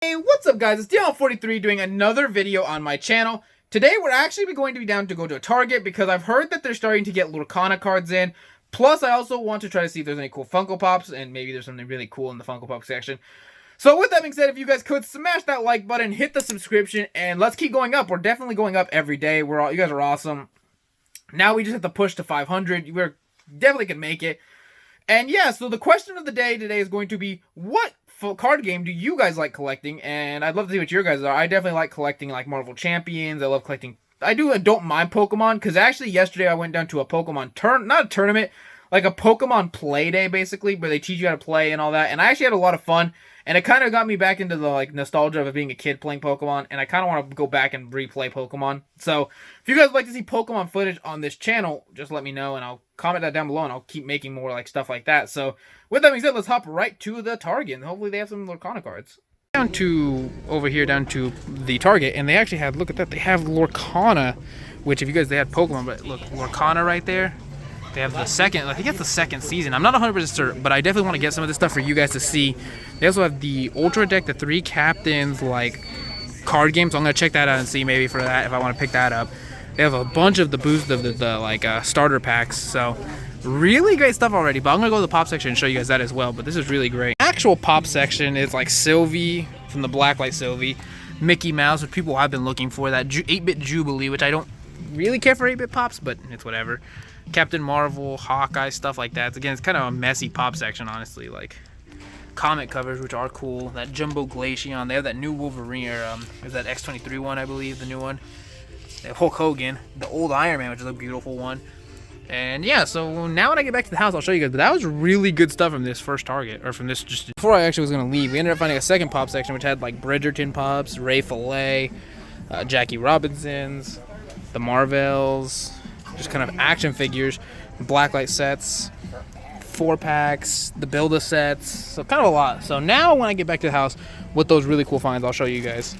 Hey, what's up guys? It's DL43 doing another video on my channel. Today we're actually going to be down to go to a Target because I've heard that they're starting to get Lorcana cards in. Plus I also want to try to see if there's any cool Funko Pops, and maybe there's something really cool in the Funko Pop section. So with that being said, if you guys could smash that like button, hit the subscription, and let's keep going up. We're definitely going up every day. You guys are awesome. Now we just have to push to 500. We're definitely can make it. And yeah, so the question of the day today is going to be, what card game do you guys like collecting? And I'd love to see what your guys are. I definitely like collecting like Marvel Champions. I love collecting. I don't mind Pokemon, because actually yesterday I went down to a Pokemon not a tournament, like a Pokemon play day basically, where they teach you how to play and all that. And I actually had a lot of fun. And it kind of got me back into the like nostalgia of being a kid playing Pokemon, and I kind of want to go back and replay Pokemon. So if you guys would like to see Pokemon footage on this channel, just let me know, and I'll comment that down below, and I'll keep making more like stuff like that. So with that being said, let's hop right to the Target, and hopefully they have some Lorcana cards. Down to the Target, and they actually have, look at that, they have Lorcana, which if you guys, they had Pokemon, but look, Lorcana right there. They have the second, I think it's the second season. I'm not 100% certain, but I definitely want to get some of this stuff for you guys to see. They also have the Ultra Deck, the 3 Captains, like, card game. So I'm going to check that out and see maybe for that if I want to pick that up. They have a bunch of the boost of the starter packs. So really great stuff already. But I'm going to go to the pop section and show you guys that as well. But this is really great. Actual pop section is like Sylvie from the Blacklight Sylvie. Mickey Mouse, which people have been looking for. That 8-bit Jubilee, which I don't really care for 8-bit pops, but it's whatever. Captain Marvel, Hawkeye, stuff like that. Again, it's kind of a messy pop section, honestly. Like comic covers, which are cool. That Jumbo Glaceon. They have that new Wolverine, or is that X-23 one, I believe, the new one. They have Hulk Hogan, the old Iron Man, which is a beautiful one. And yeah, so now when I get back to the house, I'll show you guys. But that was really good stuff from this first Target, or from this. Just before I actually was gonna leave, we ended up finding a second pop section, which had like Bridgerton pops, Ray Fillet, Jackie Robinsons, the Marvels. Just kind of action figures, Blacklight sets, 4-packs, the Build-A sets, so kind of a lot. So now when I get back to the house with those really cool finds, I'll show you guys.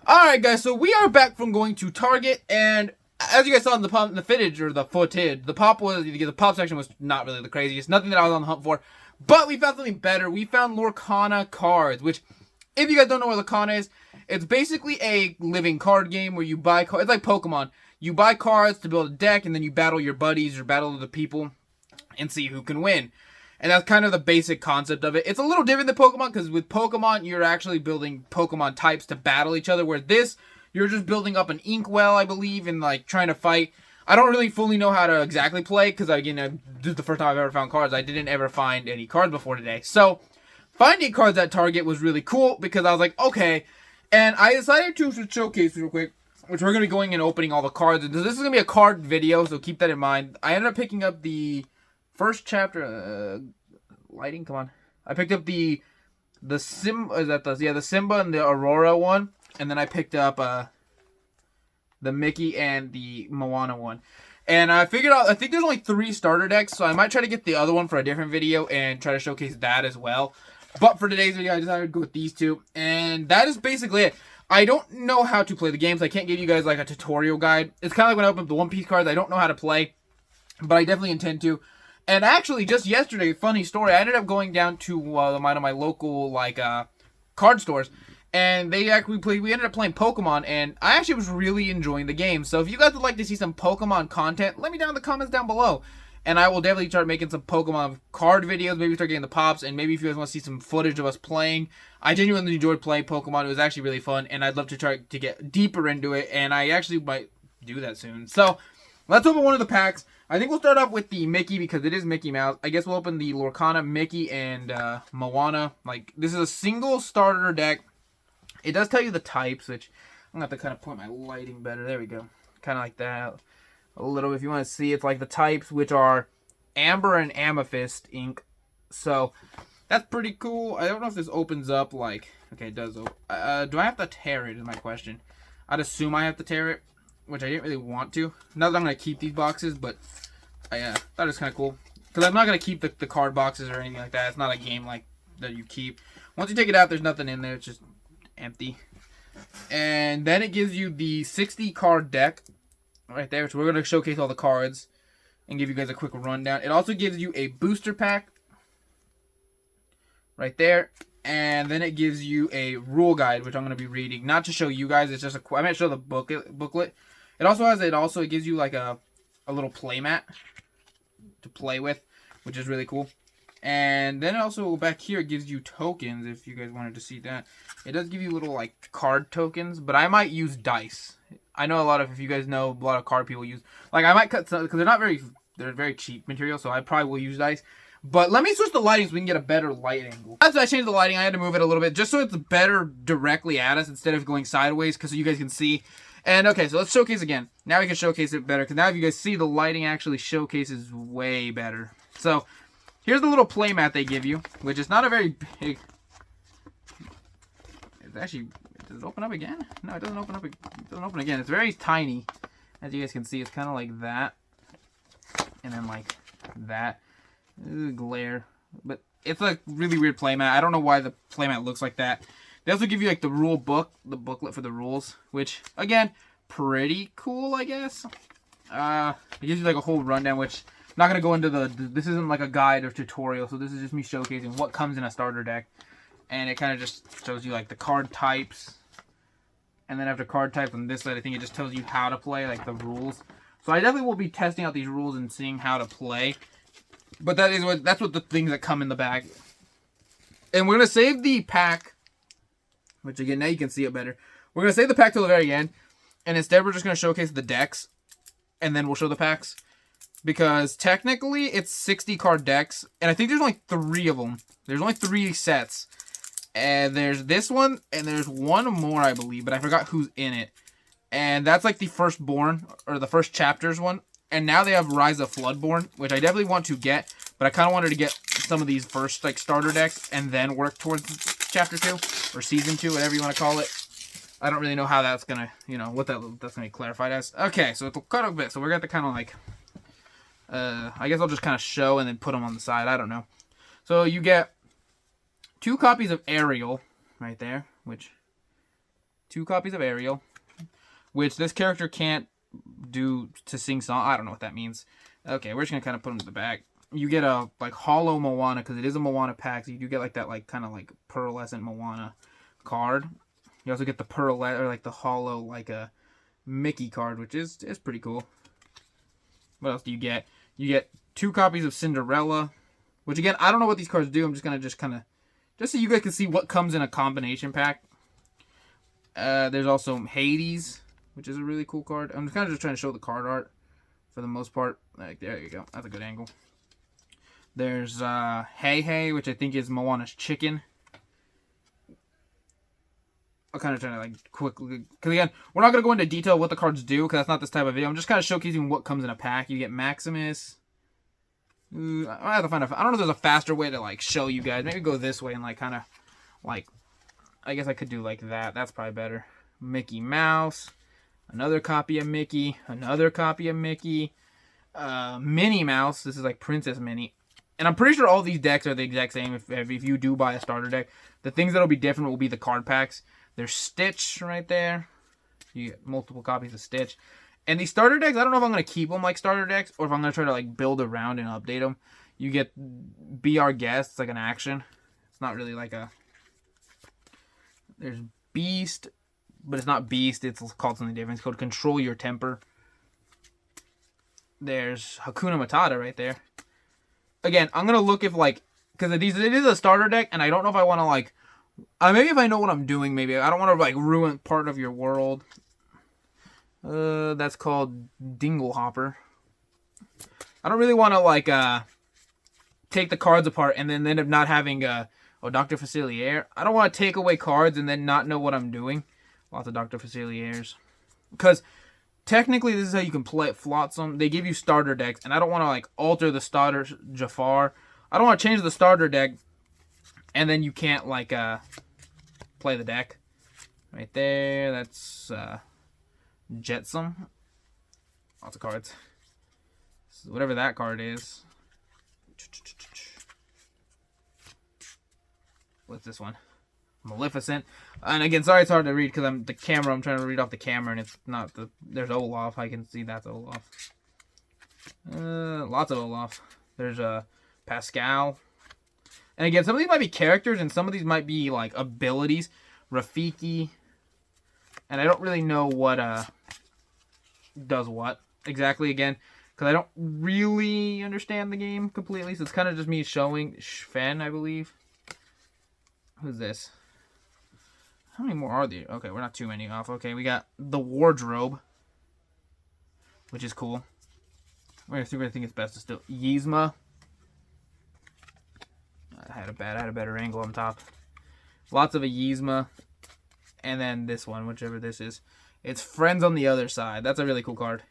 Alright guys, so we are back from going to Target, and as you guys saw in the footage, the pop section was not really the craziest, nothing that I was on the hunt for, but we found something better. We found Lorcana cards, which, if you guys don't know what Lorcana is, it's basically a living card game where you buy cards. It's like Pokemon. You buy cards to build a deck, and then you battle your buddies or battle other people and see who can win. And that's kind of the basic concept of it. It's a little different than Pokemon, because with Pokemon, you're actually building Pokemon types to battle each other, where this, you're just building up an inkwell, I believe, and like trying to fight. I don't really fully know how to exactly play, because again, this is the first time I've ever found cards. I didn't ever find any cards before today. So finding cards at Target was really cool, because I was like, okay. And I decided to showcase real quick, which we're going to be going and opening all the cards. And this is going to be a card video, so keep that in mind. I ended up picking up the first chapter, lighting, come on. I picked up the Simba and the Aurora one. And then I picked up the Mickey and the Moana one. And I figured out, I think there's only 3 starter decks, so I might try to get the other one for a different video and try to showcase that as well. But for today's video, I decided to go with these 2. And that is basically it. I don't know how to play the games. I can't give you guys like a tutorial guide. It's kind of like when I open up the One Piece cards. I don't know how to play, but I definitely intend to. And actually, just yesterday, funny story, I ended up going down to one of my local like card stores, and we ended up playing Pokemon, and I actually was really enjoying the game. So if you guys would like to see some Pokemon content, let me know in the comments down below. And I will definitely start making some Pokemon card videos, maybe start getting the pops, and maybe if you guys want to see some footage of us playing. I genuinely enjoyed playing Pokemon. It was actually really fun, and I'd love to try to get deeper into it, and I actually might do that soon. So, let's open one of the packs. I think we'll start off with the Mickey, because it is Mickey Mouse. I guess we'll open the Lorcana, Mickey, and Moana. Like, this is a single starter deck. It does tell you the types, which I'm going to have to kind of point my lighting better. There we go. Kind of like that. A little, if you want to see, it's like the types, which are Amber and Amethyst ink. So that's pretty cool. I don't know if this opens up like, okay, it does open. Do I have to tear it is my question. I'd assume I have to tear it, which I didn't really want to. Not that I'm going to keep these boxes, but I thought it was kind of cool. Because I'm not going to keep the card boxes or anything like that. It's not a game like that you keep. Once you take it out, there's nothing in there. It's just empty. And then it gives you the 60 card deck right there, so we're going to showcase all the cards and give you guys a quick rundown. It also gives you a booster pack right there, And then it gives you a rule guide, which I'm going to be reading. Not to show you guys, it's just I might show the booklet. It also has, it gives you like a little play mat to play with, which is really cool. And then also back here, it gives you tokens, if you guys wanted to see that. It does give you little like card tokens, but I might use dice. I know if you guys know, a lot of card people use, like I might cut some, because they're very cheap material, so I probably will use dice. But let me switch the lighting so we can get a better light angle. That's why I changed the lighting. I had to move it a little bit just so it's better directly at us instead of going sideways, because so you guys can see. And okay, so let's showcase again. Now we can showcase it better, because now if you guys see, the lighting actually showcases way better. So here's the little play mat they give you, which is not a very big. It's actually, does it open up again? No, it doesn't open up. It doesn't open again. It's very tiny, as you guys can see. It's kind of like that, and then like that. Glare, but it's a really weird playmat. I don't know why the playmat looks like that. They also give you like the rule book, the booklet for the rules, which again, pretty cool, I guess. It gives you like a whole rundown, which I'm not gonna go into this isn't like a guide or tutorial, so this is just me showcasing what comes in a starter deck, and it kind of just shows you like the card types, and then after card type on this side, I think it just tells you how to play, like the rules. So I definitely will be testing out these rules and seeing how to play. But that's what the things that come in the bag. And we're going to save the pack, which again, now you can see it better. We're going to save the pack till the very end. And instead, we're just going to showcase the decks. And then we'll show the packs. Because technically, it's 60 card decks. And I think there's only 3 of them. There's only 3 sets. And there's this one. And there's one more, I believe. But I forgot who's in it. And that's like the firstborn, or the first chapters one. And now they have Rise of Floodborn, which I definitely want to get. But I kind of wanted to get some of these first like starter decks and then work towards Chapter 2 or Season 2, whatever you want to call it. I don't really know how that's going to, what that's going to be clarified as. Okay, so it's kind of a bit. So we're going to kind of like, I guess I'll just kind of show and then put them on the side. I don't know. So you get 2 copies of Ariel right there, 2 copies of Ariel, which this character can't do to sing song. I don't know what that means. Okay, we're just gonna kind of put them in the back. You get a like hollow Moana, because it is a Moana pack, so you do get like that like kind of like pearlescent Moana card. You also get the or like the hollow like a Mickey card, which is pretty cool. What else do you get? You get 2 copies of Cinderella, which again, I don't know what these cards do. I'm just gonna just so you guys can see what comes in a combination pack. There's also Hades, which is a really cool card. I'm kind of just trying to show the card art for the most part. Like, there you go. That's a good angle. There's Hey Hey, which I think is Moana's chicken. I'm kind of trying to like quickly, because again, we're not going to go into detail what the cards do, because that's not this type of video. I'm just kind of showcasing what comes in a pack. You get Maximus. I have to find I don't know if there's a faster way to like show you guys. Maybe go this way and like kind of like, I guess I could do like that. That's probably better. Mickey Mouse. Another copy of Mickey. Another copy of Mickey. Minnie Mouse. This is like Princess Minnie. And I'm pretty sure all these decks are the exact same if you do buy a starter deck. The things that will be different will be the card packs. There's Stitch right there. You get multiple copies of Stitch. And these starter decks, I don't know if I'm going to keep them like starter decks or if I'm going to try to like build around and update them. You get Be Our Guest. It's like an action. It's not really like a... There's Beast, but it's not Beast. It's called something different. It's called Control Your Temper. There's Hakuna Matata right there. Again, I'm going to look if like... Because it is a starter deck, and I don't know if I want to like... maybe if I know what I'm doing, maybe. I don't want to like ruin part of your world. That's called Dinglehopper. I don't really want to like take the cards apart and then end up not having Dr. Facilier. I don't want to take away cards and then not know what I'm doing. Lots of Dr. Faciliers. Because technically this is how you can play Flotsam. They give you starter decks, and I don't want to like alter the starter Jafar. I don't want to change the starter deck and then you can't like play the deck. Right there, that's Jetsam. Lots of cards. So whatever that card is. What's this one? Maleficent. And again, sorry it's hard to read because I'm trying to read off the camera and it's not there's Olaf. I can see that's Olaf. Lots of Olaf. There's Pascal. And again, some of these might be characters, and some of these might be like abilities. Rafiki, and I don't really know what does what exactly again, because I don't really understand the game completely. So it's kind of just me showing Sven, I believe. Who's this? How many more are there? Okay, we're not too many off. Okay, we got the wardrobe, which is cool. I think it's best to still Yzma. I had a better angle on top. Lots of a Yzma. And then this one, whichever this is. It's Friends on the Other Side. That's a really cool card.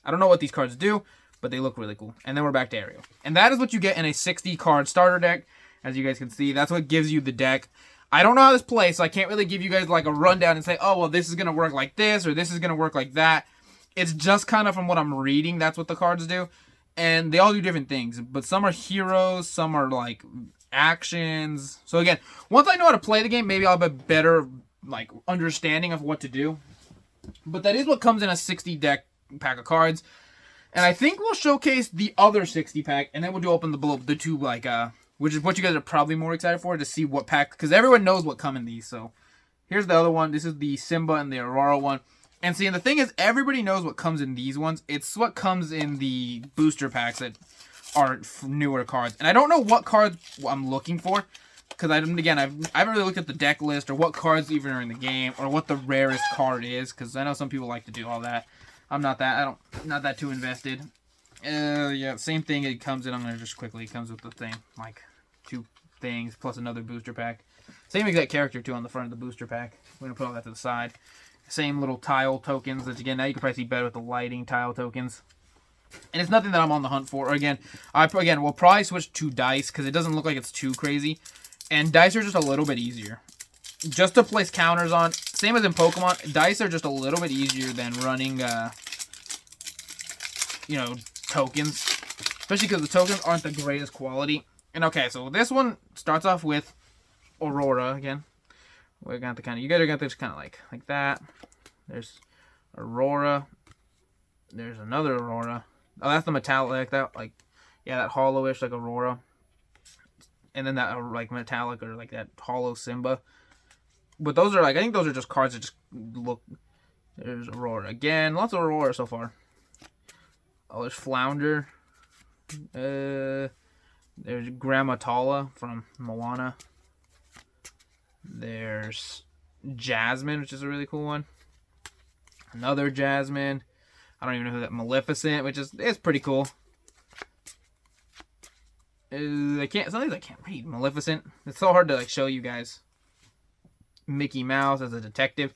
I don't know what these cards do, but they look really cool. And then we're back to Ariel. And that is what you get in a 60 card starter deck. As you guys can see, that's what gives you the deck. I don't know how this plays, so I can't really give you guys like a rundown and say, oh, well, this is going to work like this, or this is going to work like that. It's just kind of from what I'm reading, that's what the cards do. And they all do different things. But some are heroes, some are like actions. So again, once I know how to play the game, maybe I'll have a better like understanding of what to do. But that is what comes in a 60 deck pack of cards. And I think we'll showcase the other 60 pack, and then we'll open the two like which is what you guys are probably more excited for, to see what pack, because everyone knows what come in these. So here's the other one. This is the Simba and the Aurora one. And see, and the thing is, everybody knows what comes in these ones. It's what comes in the booster packs that are newer cards. And I don't know what cards I'm looking for, because I haven't really looked at the deck list or what cards even are in the game or what the rarest card is, because I know some people like to do all that. I'm not that. Not that too invested. Yeah, same thing. It comes in. I'm gonna just quickly. It comes with the thing, like 2 things plus another booster pack. Same exact character too on the front of the booster pack. We're gonna put all that to the side. Same little tile tokens. That again, now you can probably see better with the lighting tile tokens. And it's nothing that I'm on the hunt for. Again, we'll probably switch to dice because it doesn't look like it's too crazy. And dice are just a little bit easier. Just to place counters on. Same as in Pokemon. Dice are just a little bit easier than running, tokens. Especially because the tokens aren't the greatest quality. And okay, so this one starts off with Aurora again. We're going to you guys are going to just kind of like that. There's Aurora. There's another Aurora. Oh, that's the metallic, that hollowish like Aurora. And then that like metallic or like that hollow Simba. But those are I think those are just cards that just look. There's Aurora again. Lots of Aurora so far. Oh, there's Flounder. There's Grammatala from Moana. There's Jasmine, which is a really cool one. Another Jasmine. I don't even know who that. Maleficent, which is pretty cool. Some of these I can't read. Maleficent. It's so hard to show you guys. Mickey Mouse as a detective.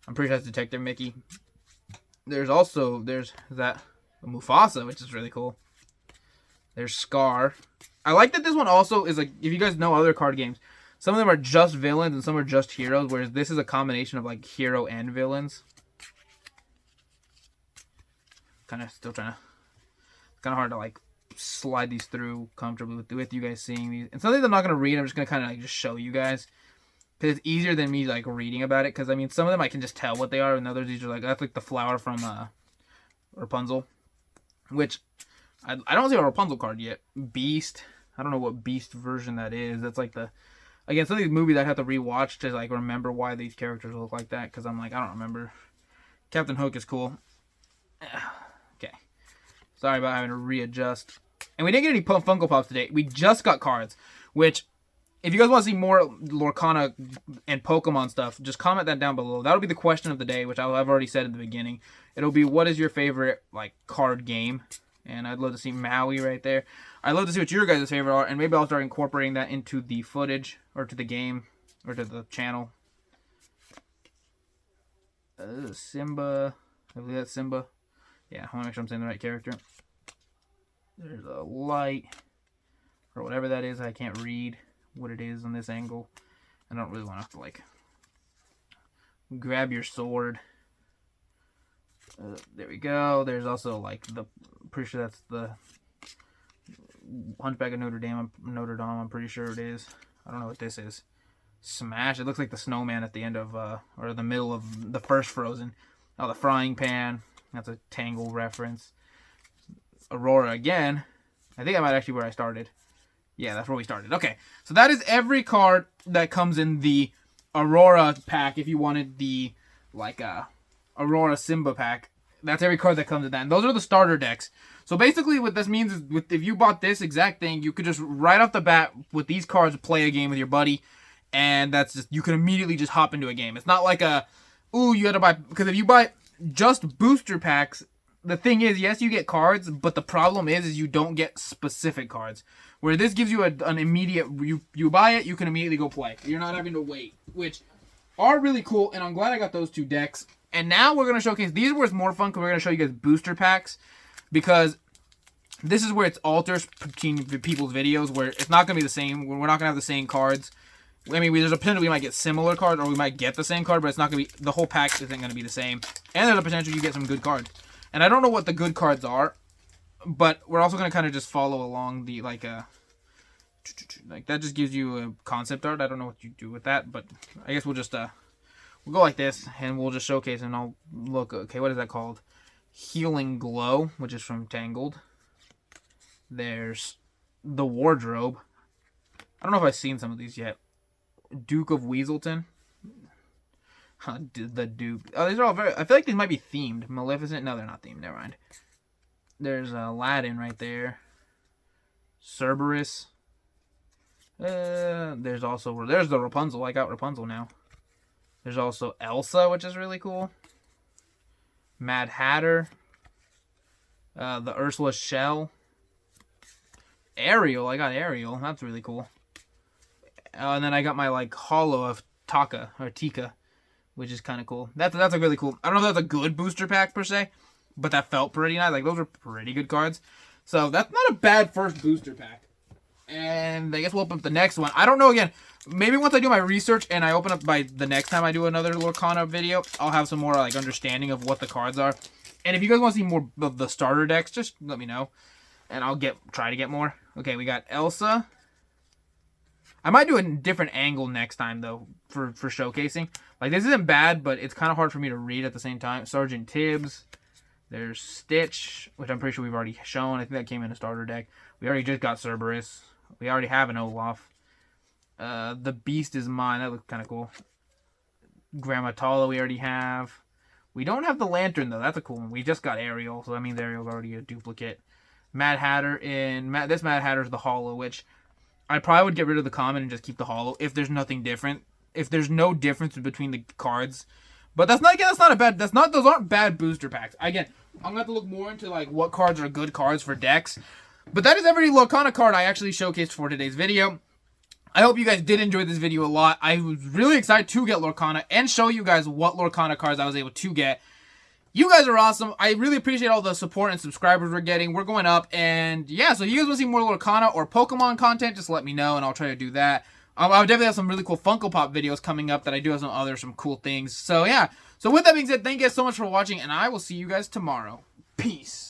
I'm pretty sure that's Detective Mickey. There's that Mufasa, which is really cool. There's Scar. I like that this one also is if you guys know other card games, some of them are just villains and some are just heroes, whereas this is a combination of hero and villains. Kind of hard to slide these through comfortably with you guys seeing these. And some of these I'm not gonna read. I'm just gonna kind of just show you guys because it's easier than me reading about it. Because some of them I can just tell what they are, and others these are that's the flower from Rapunzel, which I don't see a Rapunzel card yet. Beast. I don't know what Beast version that is. That's some of these movies I have to rewatch to remember why these characters look like that. Because I'm I don't remember. Captain Hook is cool. Okay. Sorry about having to readjust. And we didn't get any Funko Pops today. We just got cards. Which, if you guys want to see more Lorcana and Pokemon stuff, just comment that down below. That'll be the question of the day, which I've already said at the beginning. It'll be, what is your favorite card game? And I'd love to see Maui right there. I'd love to see what your guys' favorite are. And maybe I'll start incorporating that into the footage. Or to the game. Or to the channel. Simba. I believe that's Simba. Yeah, I want to make sure I'm saying the right character. There's a light, or whatever that is. I can't read what it is on this angle. I don't really want to have to grab your sword. There we go. There's also pretty sure that's the Hunchback of Notre Dame. I'm pretty sure it is. I don't know what this is. Smash. It looks like the snowman at the end of or the middle of the first Frozen. Oh, the frying pan. That's a Tangle reference. Aurora again. I think I might actually where I started. Yeah, that's where we started. Okay, so that is every card that comes in the Aurora pack. If you wanted the like Aurora Simba pack, that's every card that comes in that. And those are the starter decks. So basically, what this means is, if you bought this exact thing, you could just right off the bat with these cards play a game with your buddy, and that's just, you can immediately just hop into a game. It's not like you had to buy, because if you buy just booster packs, the thing is, yes, you get cards, but the problem is you don't get specific cards. Where this gives you an immediate, you buy it, you can immediately go play. You're not having to wait, which are really cool, and I'm glad I got those 2 decks. And now we're going to showcase, these were more fun because we're going to show you guys booster packs, because this is where it alters between people's videos, where it's not going to be the same, we're not going to have the same cards. I mean, there's a potential we might get similar cards, or we might get the same card, but it's not going to be, the whole pack isn't going to be the same. And there's a potential you get some good cards. And I don't know what the good cards are, but we're also going to kind of just follow along the, like that just gives you a concept art. I don't know what you do with that, but I guess we'll just, we'll go like this, and we'll just showcase, and I'll look, okay, what is that called? Healing Glow, which is from Tangled. There's the Wardrobe. I don't know if I've seen some of these yet. Duke of Weaselton. The Duke. Oh, these are all very, I feel like these might be themed. Maleficent? No, they're not themed. Never mind. There's Aladdin right there. Cerberus. There's the Rapunzel. I got Rapunzel now. There's also Elsa, which is really cool. Mad Hatter. The Ursula Shell. Ariel. I got Ariel. That's really cool. And then I got my like holo of Tika, which is kind of cool. That's a really cool. I don't know if that's a good booster pack per se, but that felt pretty nice. Like, those are pretty good cards. So that's not a bad first booster pack. And I guess we'll open up the next one. I don't know, again, maybe once I do my research and I open up by the next time I do another Lorcana video, I'll have some more like understanding of what the cards are. And if you guys want to see more of the starter decks, just let me know, and I'll try to get more. Okay, we got Elsa. I might do a different angle next time though for showcasing. Like, this isn't bad, but it's kind of hard for me to read at the same time. Sergeant Tibbs. There's Stitch, which I'm pretty sure we've already shown. I think that came in a starter deck. We already just got Cerberus. We already have an Olaf. The Beast is Mine. That looks kind of cool. Grandma Tala we already have. We don't have the Lantern, though. That's a cool one. We just got Ariel, so that means Ariel's already a duplicate. Mad Hatter this Mad Hatter's the holo, which I probably would get rid of the common and just keep the holo if there's nothing different. If there's no difference between the cards. But those aren't bad booster packs. Again, I'm going to have to look more into like what cards are good cards for decks. But that is every Lorcana card I actually showcased for today's video. I hope you guys did enjoy this video a lot. I was really excited to get Lorcana and show you guys what Lorcana cards I was able to get. You guys are awesome. I really appreciate all the support and subscribers we're getting. We're going up. And yeah, so if you guys want to see more Lorcana or Pokemon content, just let me know and I'll try to do that. I'll definitely have some really cool Funko Pop videos coming up that I do have some cool things. So yeah. So with that being said, thank you guys so much for watching, and I will see you guys tomorrow. Peace.